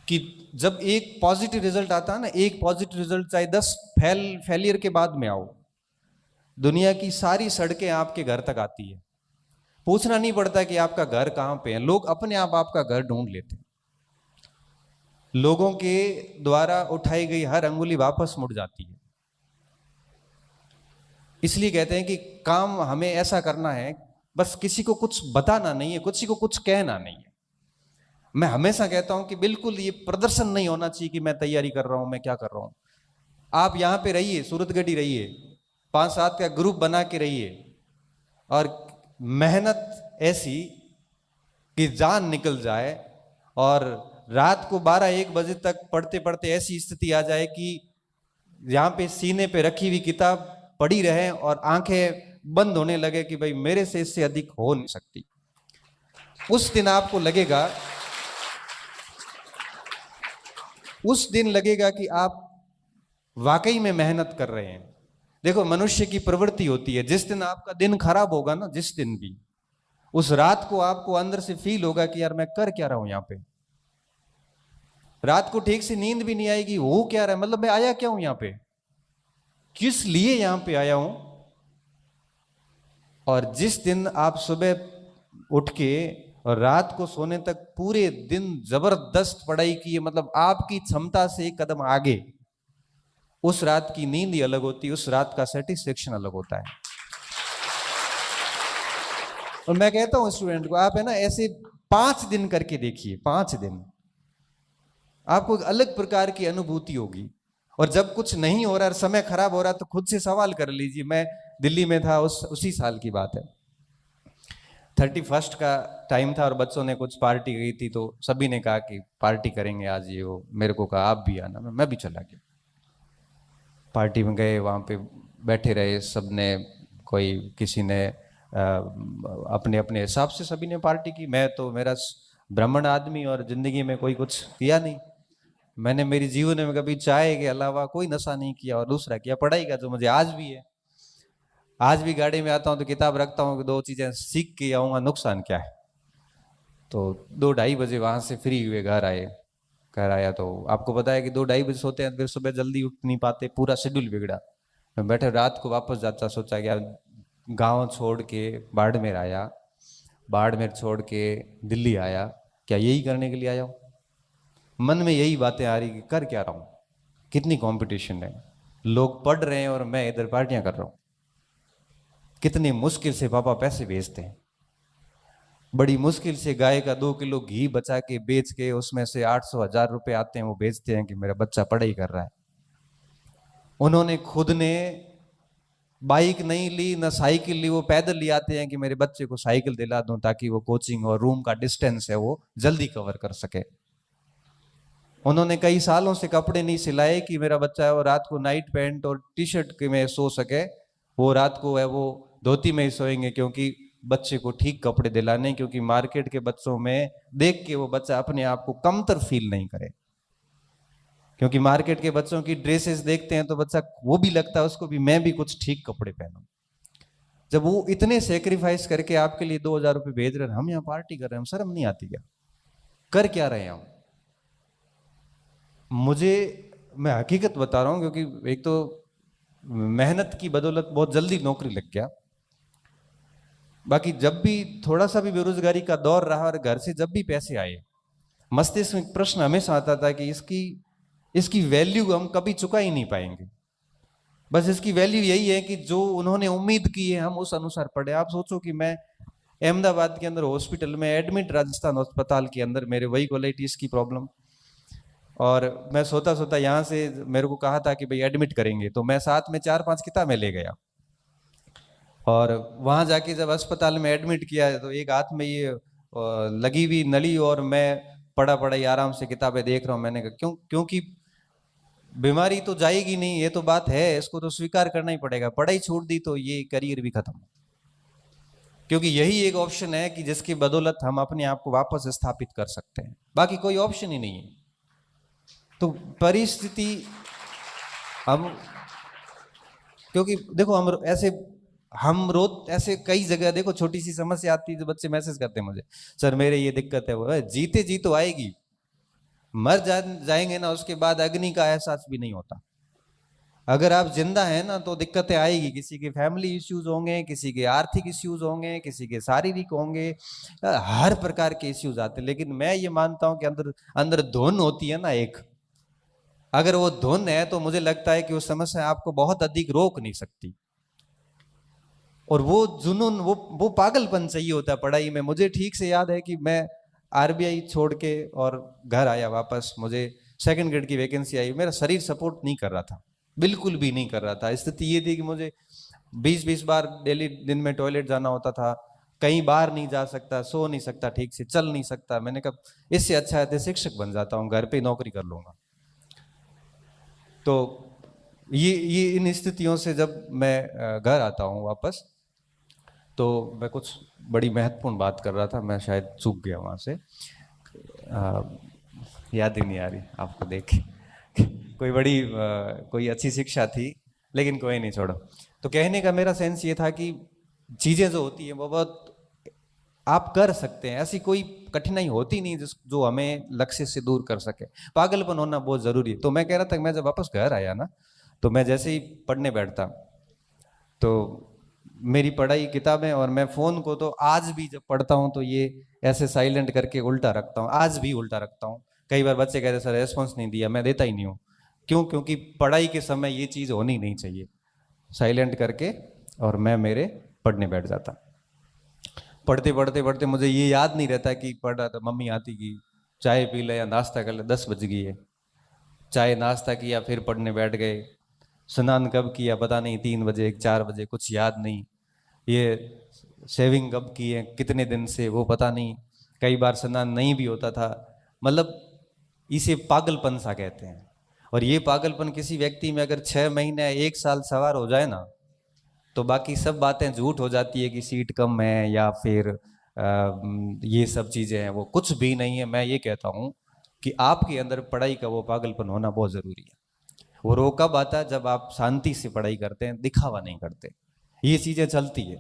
कि जब एक पॉजिटिव रिजल्ट आता है ना, एक पॉजिटिव रिजल्ट चाहे 10 फेलियर के बाद में आओ, दुनिया की सारी सड़कें आपके घर तक आती है। पूछना नहीं पड़ता कि आपका घर कहां पे है, लोग अपने आप आपका घर ढूंढ लेते हैं। लोगों के द्वारा उठाई गई हर अंगुली वापस मुड़ जाती है। इसलिए कहते हैं कि काम हमें ऐसा करना है, बस किसी को कुछ बताना नहीं है, किसी को कुछ कहना नहीं है। मैं हमेशा कहता हूं कि बिल्कुल ये प्रदर्शन नहीं होना चाहिए कि मैं तैयारी कर रहा हूं, मैं क्या कर रहा हूं। आप यहां पे रहिए, सूरतगढ़ी रहिए, 5-7 का ग्रुप बना के रहिए, और मेहनत ऐसी कि जान निकल जाए, और रात को 12-1 बजे तक पढ़ते पढ़ते ऐसी स्थिति आ जाए कि यहां पे सीने पे रखी हुई किताब पड़ी रहे और आंखें बंद होने लगे कि भाई मेरे से इससे अधिक हो नहीं सकती। उस दिन आपको लगेगा, उस दिन लगेगा कि आप वाकई में मेहनत कर रहे हैं। देखो, मनुष्य की प्रवृत्ति होती है, जिस दिन आपका दिन खराब होगा ना, जिस दिन भी, उस रात को आपको अंदर से फील होगा कि यार मैं कर क्या रहा हूं यहां पे। रात को ठीक से नींद भी नहीं आएगी, हो क्या रहा है, मतलब मैं आया क्या हूं यहां पे, किस लिए यहां पे आया हूं। और जिस दिन आप सुबह उठ के और रात को सोने तक पूरे दिन जबरदस्त पढ़ाई की है, मतलब आपकी क्षमता से एक कदम आगे, उस रात की नींद ही अलग होती है, उस रात का सेटिस्फेक्शन अलग होता है। और मैं कहता हूं स्टूडेंट को, आप है ना ऐसे 5 दिन करके देखिए, 5 दिन आपको एक अलग प्रकार की अनुभूति होगी। और जब कुछ नहीं हो रहा, समय खराब हो रहा, तो खुद से सवाल कर लीजिए। मैं दिल्ली में था, उसी साल की बात है, 31 का टाइम था और बच्चों ने कुछ पार्टी गई थी, तो सभी ने कहा कि पार्टी करेंगे आज, ये वो, मेरे को कहा आप भी आना, मैं भी चला गया। पार्टी में गए, वहाँ पे बैठे रहे सब ने, कोई किसी ने अपने अपने हिसाब से सभी ने पार्टी की। मैं तो मेरा ब्राह्मण आदमी और जिंदगी में कोई कुछ किया नहीं, मैंने मेरी जीवन में कभी चाय के अलावा कोई नशा नहीं किया। और दूसरा किया पढ़ाई का, जो मुझे आज भी है। आज भी गाड़ी में आता हूँ तो किताब रखता हूँ कि 2 चीजें सीख के आऊंगा, नुकसान क्या है। तो 2-2:30 बजे वहां से फ्री हुए, घर आए। घर आया तो आपको पता है कि 2-2:30 बजे सोते हैं, फिर सुबह जल्दी उठ नहीं पाते, पूरा शेड्यूल बिगड़ा। मैं बैठे रात को वापस जाता, सोचा कि यार गाँव छोड़ के बाड़मेर आया, बाड़मेर छोड़ के दिल्ली आया, क्या यही करने के लिए आया हूँ। मन में यही बातें आ रही कि कर क्या रहा हूँ, कितनी कंपटीशन है, लोग पढ़ रहे हैं और मैं इधर पार्टियां कर रहा हूँ। कितनी मुश्किल से पापा पैसे भेजते हैं, बड़ी मुश्किल से गाय का 2 किलो घी बचा के बेच के उसमें से 800-1000 रुपए आते हैं, वो बेचते हैं कि मेरा बच्चा पढ़ाई कर रहा है। उन्होंने खुद ने बाइक नहीं ली, ना साइकिल ली, वो पैदल ले आते हैं कि मेरे बच्चे को साइकिल दिला दूं ताकि वो कोचिंग और रूम का डिस्टेंस है वो जल्दी कवर कर सके। उन्होंने कई सालों से कपड़े नहीं सिलाए कि मेरा बच्चा है वो रात को नाइट पैंट और टी शर्ट में सो सके, वो रात को है वो धोती में ही सोएंगे, क्योंकि बच्चे को ठीक कपड़े दिलाने, क्योंकि मार्केट के बच्चों में देख के वो बच्चा अपने आप को कमतर फील नहीं करे। क्योंकि मार्केट के बच्चों की ड्रेसेस देखते हैं तो बच्चा वो भी लगता है उसको भी मैं भी कुछ ठीक कपड़े पहनूं। जब वो इतने सेक्रीफाइस करके आपके लिए 2000 रुपए भेज रहे हैं, हम यहाँ पार्टी कर रहे हैं, हम शर्म नहीं आती क्या, कर क्या रहे हैं हम। मुझे, मैं हकीकत बता रहा हूं, क्योंकि एक तो मेहनत की बदौलत बहुत जल्दी नौकरी लग गया। बाकी जब भी थोड़ा सा भी बेरोजगारी का दौर रहा और घर से जब भी पैसे आए, मस्तिष्क में प्रश्न हमेशा आता था कि इसकी इसकी वैल्यू हम कभी चुका ही नहीं पाएंगे। बस इसकी वैल्यू यही है कि जो उन्होंने उम्मीद की है हम उस अनुसार पढ़े। आप सोचो कि मैं अहमदाबाद के अंदर हॉस्पिटल में एडमिट, राजस्थान अस्पताल के अंदर, मेरे वही कोलाइटिस की प्रॉब्लम, और मैं सोता सोता यहाँ से मेरे को कहा था कि भाई एडमिट करेंगे, तो मैं साथ में 4-5 किताबें ले गया। और वहां जाके जब अस्पताल में एडमिट किया तो एक हाथ में ये लगी हुई नली, और मैं पढ़ा पढ़ा ही आराम से किताबें देख रहा हूँ। मैंने कहा क्यों, क्योंकि बीमारी तो जाएगी नहीं, ये तो बात है, इसको तो स्वीकार करना ही पड़ेगा। पढ़ाई छोड़ दी तो ये करियर भी खत्म, क्योंकि यही एक ऑप्शन है कि जिसकी बदौलत हम अपने आप को वापस स्थापित कर सकते हैं, बाकी कोई ऑप्शन ही नहीं है। तो परिस्थिति, हम, क्योंकि देखो हम रोज ऐसे कई जगह देखो, छोटी सी समस्या आती है तो बच्चे मैसेज करते हैं मुझे, सर मेरे ये दिक्कत है, वो जीते जी तो आएगी। जाएंगे ना, उसके बाद अग्नि का एहसास भी नहीं होता। अगर आप जिंदा हैं ना तो दिक्कतें आएगी, किसी के फैमिली इश्यूज होंगे, किसी के आर्थिक इश्यूज होंगे, किसी के शारीरिक होंगे, हर प्रकार के इश्यूज आते हैं। लेकिन मैं ये मानता हूं कि अंदर अंदर धुन होती है ना एक, अगर वो धुन है तो मुझे लगता है कि वो समस्या आपको बहुत अधिक रोक नहीं सकती। और वो जुनून, वो पागलपन चाहिए होता है पढ़ाई में। मुझे ठीक से याद है कि मैं आरबीआई छोड़ के और घर आया वापस, मुझे सेकंड ग्रेड की वैकेंसी आई, मेरा शरीर सपोर्ट नहीं कर रहा था, बिल्कुल भी नहीं कर रहा था। स्थिति ये थी कि मुझे 20-20 बार डेली दिन में टॉयलेट जाना होता था, कहीं बाहर नहीं जा सकता, सो नहीं सकता, ठीक से चल नहीं सकता। मैंने कहा इससे अच्छा है तो शिक्षक बन जाता हूँ, घर पे नौकरी कर लूंगा। तो ये इन स्थितियों से जब मैं घर आता हूँ वापस, तो मैं कुछ बड़ी महत्वपूर्ण बात कर रहा था, मैं शायद चूक गया वहां से, याद ही नहीं आ रही आपको देख के। कोई बड़ी कोई अच्छी शिक्षा थी, लेकिन कोई नहीं, छोड़ो। तो कहने का मेरा सेंस ये था कि चीजें जो होती है वो बहुत आप कर सकते हैं, ऐसी कोई कठिनाई होती नहीं जिस जो हमें लक्ष्य से दूर कर सके। पागलपन होना बहुत जरूरी है। तो मैं कह रहा था कि मैं जब वापस घर आया ना, तो मैं जैसे ही पढ़ने बैठता, तो मेरी पढ़ाई किताबें, और मैं फोन को तो आज भी जब पढ़ता हूँ तो ये ऐसे साइलेंट करके उल्टा रखता हूँ, आज भी उल्टा रखता हूँ। कई बार बच्चे कहते सर रेस्पॉन्स नहीं दिया, मैं देता ही नहीं हूँ। क्यों? क्योंकि पढ़ाई के समय ये चीज होनी नहीं चाहिए, साइलेंट करके और मैं मेरे पढ़ने बैठ जाता। पढ़ते पढ़ते पढ़ते मुझे ये याद नहीं रहता कि पढ़ रहा था, मम्मी आती की चाय पी ले या नाश्ता कर ले, 10 बज गई है, चाय नाश्ता किया फिर पढ़ने बैठ गए। स्नान कब किया पता नहीं, 3 बजे 4 बजे, कुछ याद नहीं। ये शेविंग कब की है, कितने दिन से, वो पता नहीं। कई बार स्नान नहीं भी होता था। मतलब इसे पागलपन सा कहते हैं। और ये पागलपन किसी व्यक्ति में अगर 6 महीने 1 साल सवार हो जाए ना, तो बाकी सब बातें झूठ हो जाती है कि सीट कम है या फिर ये सब चीजें हैं, वो कुछ भी नहीं है। मैं ये कहता हूं कि आपके अंदर पढ़ाई का वो पागलपन होना बहुत जरूरी है। वो रोग कब आता है? जब आप शांति से पढ़ाई करते हैं, दिखावा नहीं करते। ये चीजें चलती है।